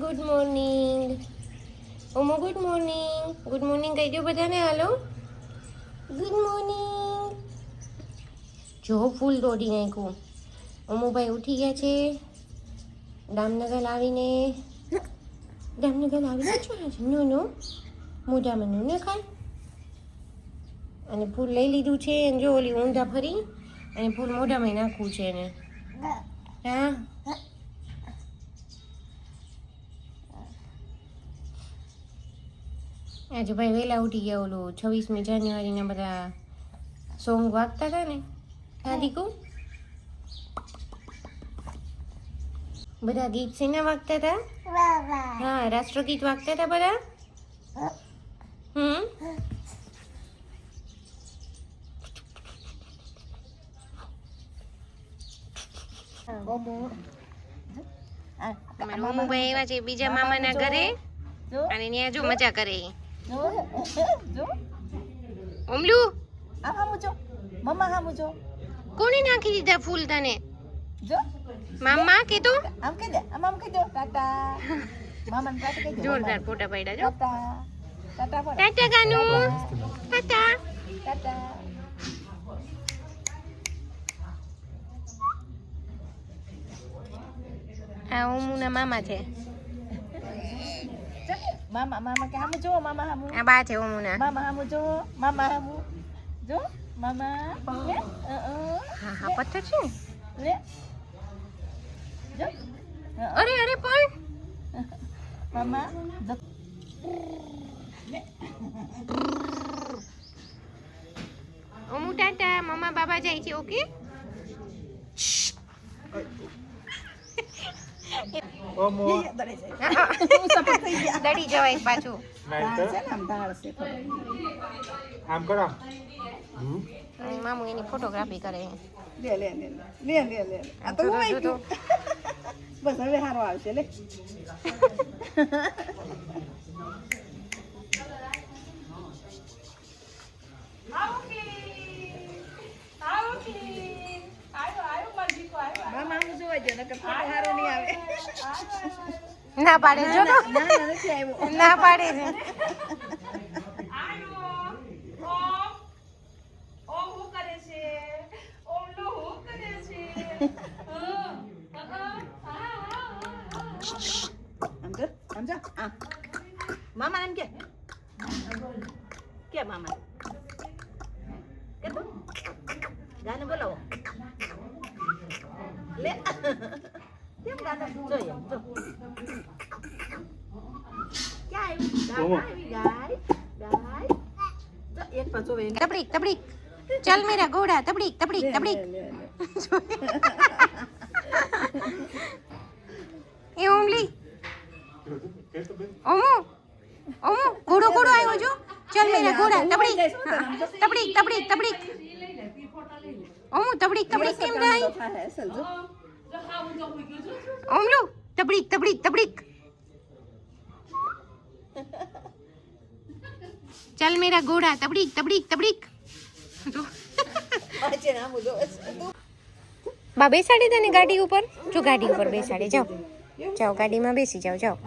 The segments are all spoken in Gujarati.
Good morning. ઓમો ગુડ મોર્નિંગ. ગુડ મોર્નિંગ કહી દો બધાને. Hello good morning. જો ફૂલ તોડી નાખ્યું. ઓમોભાઈ ઉઠી ગયા છે. દામનગર લાવીને નો નો મોઢામાં નું ને ખાય. અને ફૂલ લઈ લીધું છે. અને જો ઓલી ઊંધા ફરી અને ફૂલ મોઢામાં નાખવું છે એને. હા આજે ભાઈ વહેલા ઉઠી ગયા. ઓલું 26મી જાન્યુઆરીના બધા સોંગ વાગતા હતા ને દીકુ, બધા ગીત શેના વાગતા હતા? હા, રાષ્ટ્રગીત વાગતા હતા બધા. મોમુભાઈ એવા છે બીજા મામાના ઘરે અને ત્યાં જો મજા કરે. ઓમલુ મમ્મા હામુ જો કોણે નાખી દીધા ફૂલ તને? જો મામા કે તો આમ કહી દે, આમ કહી દો ટાટા. મામાને ટાટા કહી દો. જોરદાર ફોટા પાડ્યા જો. ટાટા ટાટા પર ટાટા ગાનુ ટાટા. ટાટા. આ ઓમુના મામા છે. મામા મામા કે હામુ જો, મામા હામુ. આ બા છે ઓમુના. મામા હામુ જો, મામા હામુ જો, મામા લે. હા હા પથ્થર છે લે જો. અરે અરે પણ મામા જો. ઓમુ ટાટા. મમ્મા બાબા જાય છે. ઓકે ઓમો દડી જવાય પાછું. આમ કરો. મામુ એની ફોટોગ્રાફી કરે. લે લે લે લે લે લે. આ તો હું આવી ગયું. બસ હવે હારો આવશે લે. મામા આમ જોવા જો નકર ફોટો હારો નહીં આવે. ના પાડે જો તો. ના નથી આવ્યો. ના પાડે છે. સમજો આ મામા એમ કે મામા કે તો ગાને બોલાવો લે. કેમ ગાને જોઈએ જો ક્યાં આવી ગાય ગાય જો એક પાછો વે તબડીક તબડીક. ચલ મેરા ઘોડા તબડીક તબડીક તબડીક. એ ઓમલી ઓમો ઓમો ઘોડો ઘોડો આવ્યો જો. ચલ મેરા ઘોડા તબડીક તબડીક તબડીક તબડીક. ઓમો તબડીક તબડીક કેમ જાય? ઓમલુ તબડીક તબડીક તબડીક. ચલ મેરા ઘોડા તબડીક તબડીક તબડીક. બા બેસાડી દે ને ગાડી ઉપર. જો ગાડી ઉપર બેસાડી જાઓ. જાઓ ગાડીમાં બેસી જાઓ. જાઓ.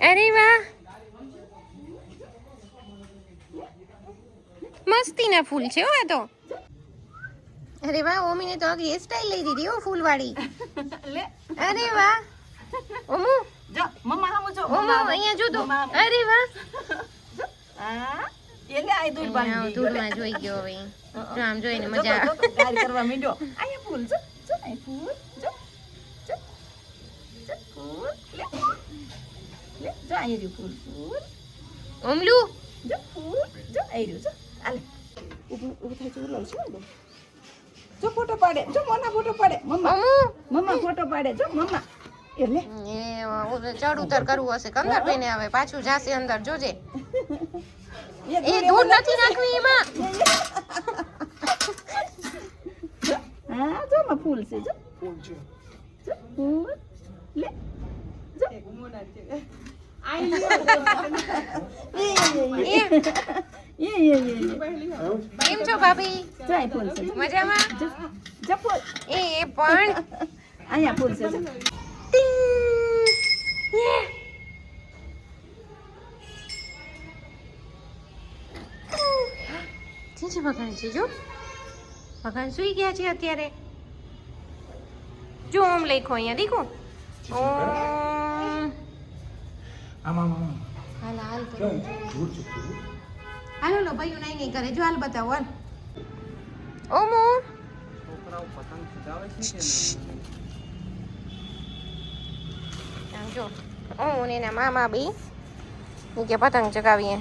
અરે વાહ, મસ્તીના ફૂલ છે હો આ તો. અરે વાહ, ઓમીને તો આખી હેર સ્ટાઈલ લઈ દીધી હો ફૂલ વાળી. લે અરે વાહ ઓમુ જો મમ્મા હામુ જો. ઓમો અહીંયા જો તો. અરે વાહ. આ એટલે આ દૂધ બાંધી ધૂળમાં જોઈ ગયો હવે. જો આમ જોઈને મજા ગાડી કરવા માંડ્યો. અહીંયા ફૂલ જો જો અહીં ફૂલ જો જો જો ફૂલ લે લે જો અહીં રહ્યું ફૂલ ફૂલ ઓમલુ જો ફૂલ જો અહીં રહ્યું જો આલે ઊભું થાય છે ઉલાવ છે જો ફોટો પાડે જો મોના ફોટો પાડે મમ્મા ઓમુ મમ્મા ફોટો પાડે જો મમ્મા એટલે એ ચડ ઉતર કરવું હશે. કંદર પઈને આવે પાછું જાશે અંદર જોજે. એ ધૂળ નથી નાખવી એમાં. હા જો માં ફૂલ છે જો ફૂલ છે. જો ફૂલ લે જો આઈ લ્યો એ કેમ છો ભાભી? જો અહીં ફૂલ છે મજામાં? જો ફૂલ એ પણ અહીંયા ફૂલ છે જો. છે ભગવાન છે જો ભગવાન સુઈ ગયા છે અત્યારે જો ઓમ લખો અહીંયા દેખો ઓમ હાલ હાલ કરો. હાલો લો ભાઈઓ નહીં કરે જો હાલ બતાવો હાલ ઓમો આમ જો ઓમ ને એના મામા બી નીચે પતંગ ચગાવીએ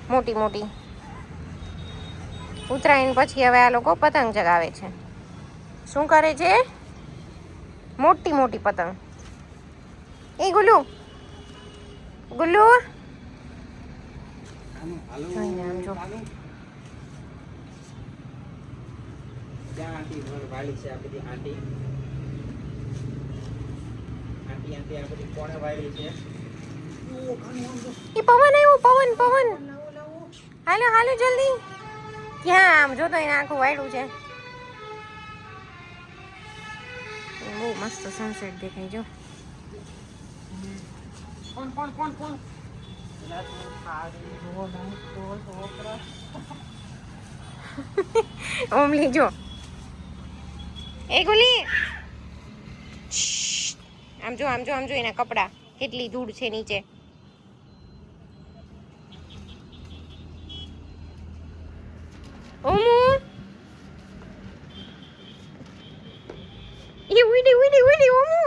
મોટી મોટી ઉત્તરાયણ પછી હવે આ લોકો પતંગ ચગાવે છે. શું કરે છે? મોટી મોટી પતંગ. એ ગુલ્લુ ગુલ્લુ જોઈને આમ જો એ પવન આવ્યો પવન પવન હાલો હાલો જલ્દી ક્યાં આમ જો તો એને આખું વાયડું છે બહુ મસ્ત સનસેટ દેખાય જો ઓમલી જો એ ગુલી આમ જો આમ જો આમ જો એના કપડા કેટલી ધૂળ છે નીચે ઓમુ એ ઉડી ઉડી ઉડી ઓમુ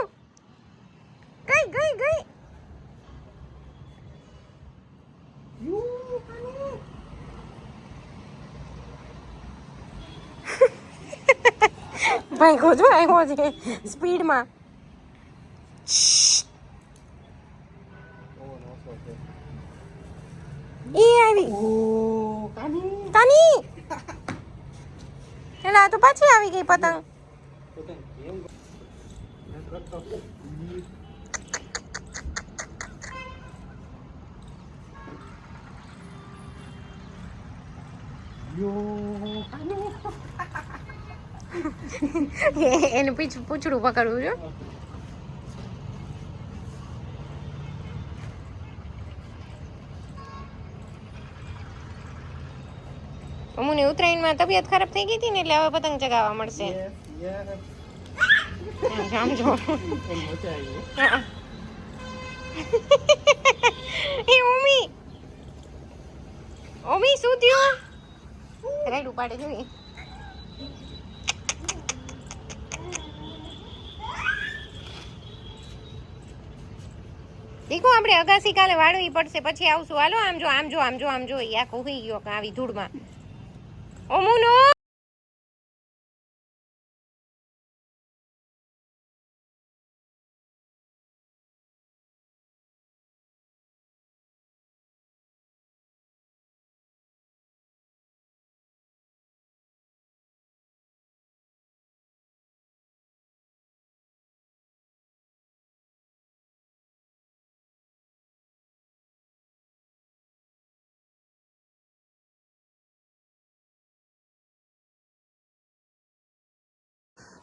ગઈ ગઈ ગઈ ભાઈ ગોજો આવ્યો છે સ્પીડમાં એ આવી કાની એલા તો પાછી આવી ગઈ પતંગ એને પૂછડું પકડવું છે અમુની ઉત્તરાયણમાં તબિયત ખરાબ થઈ ગઈ હતી ને એટલે હવે પતંગ ચગાવવા મળશે આમ જો એ ઓમી ઓમી શું થયું રાઈડ ઉપાડે જોઈએ દેખો આપણે અગાસી કાલે વાળવી પડશે પછી આવશું હાલો આમ જો આમ જો આમ જો આમ જો એ આખો હોઈ ગયો આવી ધૂળમાં ઓમુનો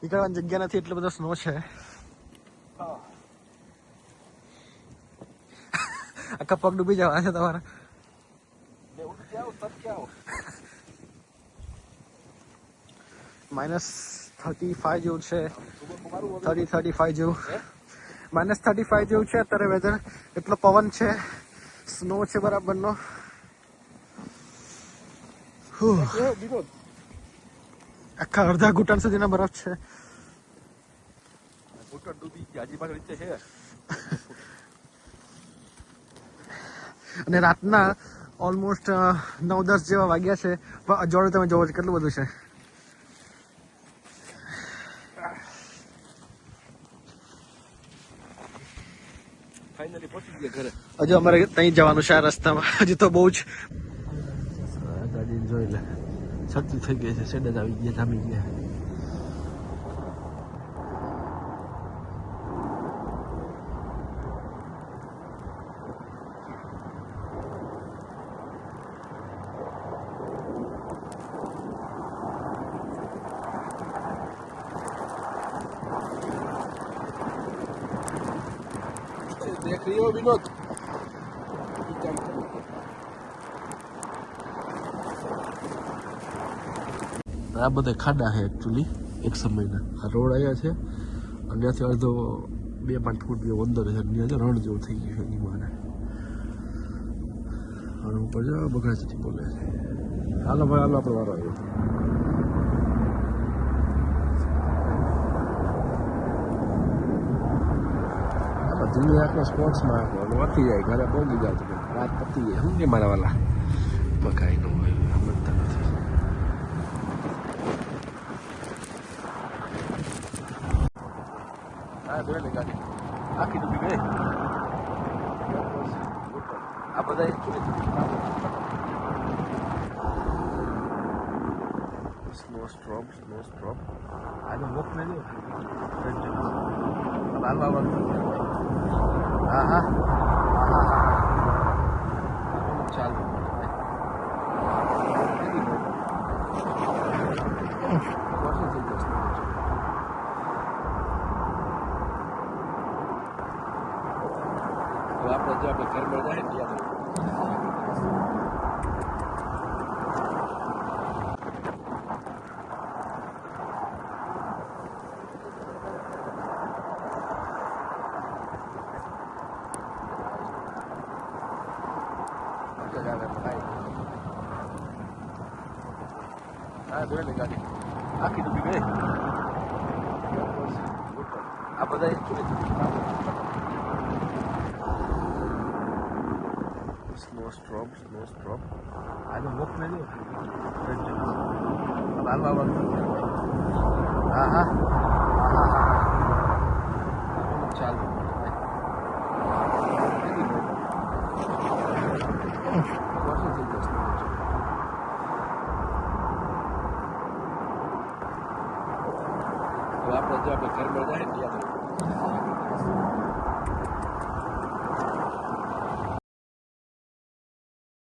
નીકળવાની જગ્યા નથી એટલો બધો સ્નો છે આખા પગ ડૂબી જવા છે તમારા -35 જેવું છે 35 જેવું -35 જેવું છે અત્યારે વેધર એટલો પવન છે સ્નો છે બરાબરનો આખા અડધા ઘૂંટણ સુધીના બરફ છે અને રાતના ઓલમોસ્ટ 9-10 જેવા વાગ્યા છે પણ અજવાળું તમે જોવો છો કેટલું બધું છે હજુ અમારે ત્યાં જવાનું છે આ રસ્તામાં હજી તો બહુ જ ગાડી જોઈ લે સર્દી થઈ ગઈ છે સેડ જ આવી ગયા જામી ગયા ક્રિયો વિનોદ આ બધા ખાડા છે એકચ્યુઅલી એક સમયના આ રોડ અહીંયા છે અને ત્યાંથી અડધો 2-5 ફૂટ જેવો અંદર છે ત્યાં રણ જેવું થઈ ગયું છે એની માને રણ ઉપર જાઓ બગડાથી બોલે છે હાલો ભાઈ હાલો આપણો વારો આવ્યો દિલ્હી આખો સ્પોર્ટ્સમાં વધી જાય ઘરે પહોંચી જાય તો રાત પતી જાય શું કે મારા વાલા પકાઈ ન હોય સમજતા નથી હા જોઈ લે ગાડી આખી ડૂબી ગઈ આ બધા સ્નો સ્ટ્રોપ આજે વોક નહીં હાલવા હા હા ચાલો આપણે જો આપણે ઘરમાં જાય ને યાદ હા જોઈ લે ગાડી આખી ડૂબી ગઈ આ બધા સ્નો સ્ટ્રોપ આજે વોક નહીં હાલવા હા હા ચાલો આપણે જો આપણે ઘરમાં જાય ને યાદ